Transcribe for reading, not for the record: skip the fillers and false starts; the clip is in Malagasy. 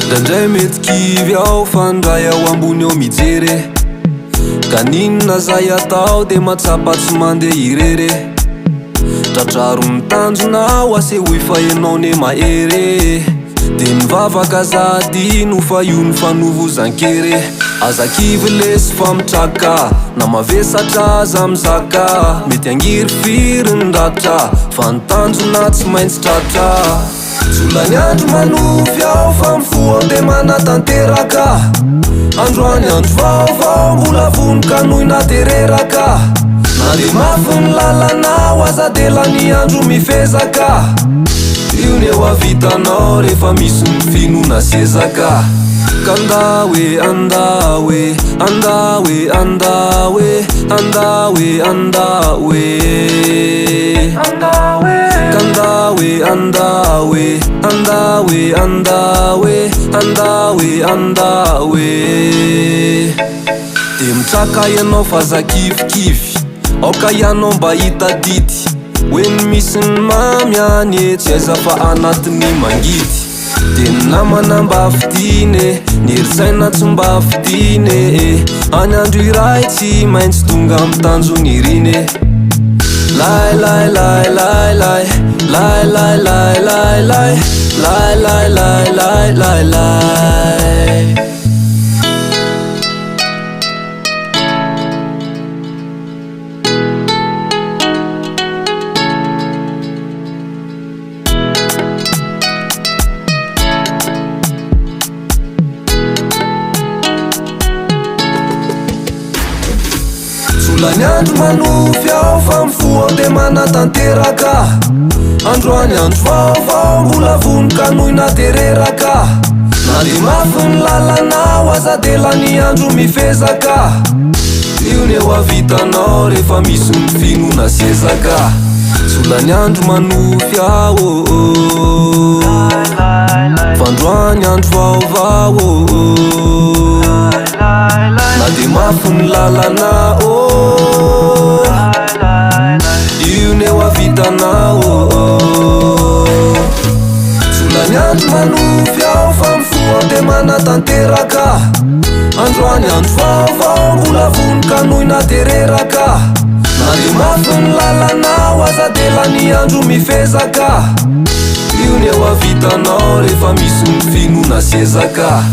Ndraindray mety kivy ao fandray ao ambony ao mijery kaninona zay atao de matsapa tsy mandeha irery tratraro ny tanjonao asehoy fa enao ne mahery de mivavaka zady no fa io ny fanovo zankery azakivy lesy fa mitraka na mavesatra aza mizaka mety angiry firy ny ratra fa ny tanjona tsy maintsy tratra solany andro manofy ao fa mifoa de manatanteraka androany andro vaovao mbola vonika nohy natereraka na de mafy ny lalanao aza de lany andro mifezaka io ne ho avitanao rehefa misy ny finona sezaka kandawe andawe andawe andawe andawe andawe kandawe andawe andawe andawe andawe andawe de mitraka ianao fa zakifikify aoka ianao mba hitadity hoeny misy ny mamy any tsy aiza fa anatiny mangity de ny namana mba fidine ny eritsaina tsy mba fidine any andro iray tsy maintsy tonga mitanjony irine lai lai lai lai lai lai lai lai lai lai lai lai lai lai lai lai solany andro manofy ao fa mifoa de manatanteraka androany andro vaovao mbola vonika nohy natereraka na de mafy ny lalanao aza de lany andro mifezaka io ne ho avitanao rehefa misy ny finona sezaka solany andro manofy ao fandroany andro vaovao na de mafy ny lalanao io ne ho avitanao solany andro manofy ao fa mifoa de manatanteraka androany andro vaovao mbola vonika nohy natereraka na de mafy ny lalanao aza de lany andro mifezaka io ne ho avitanao rehefa misy ny finona sezaka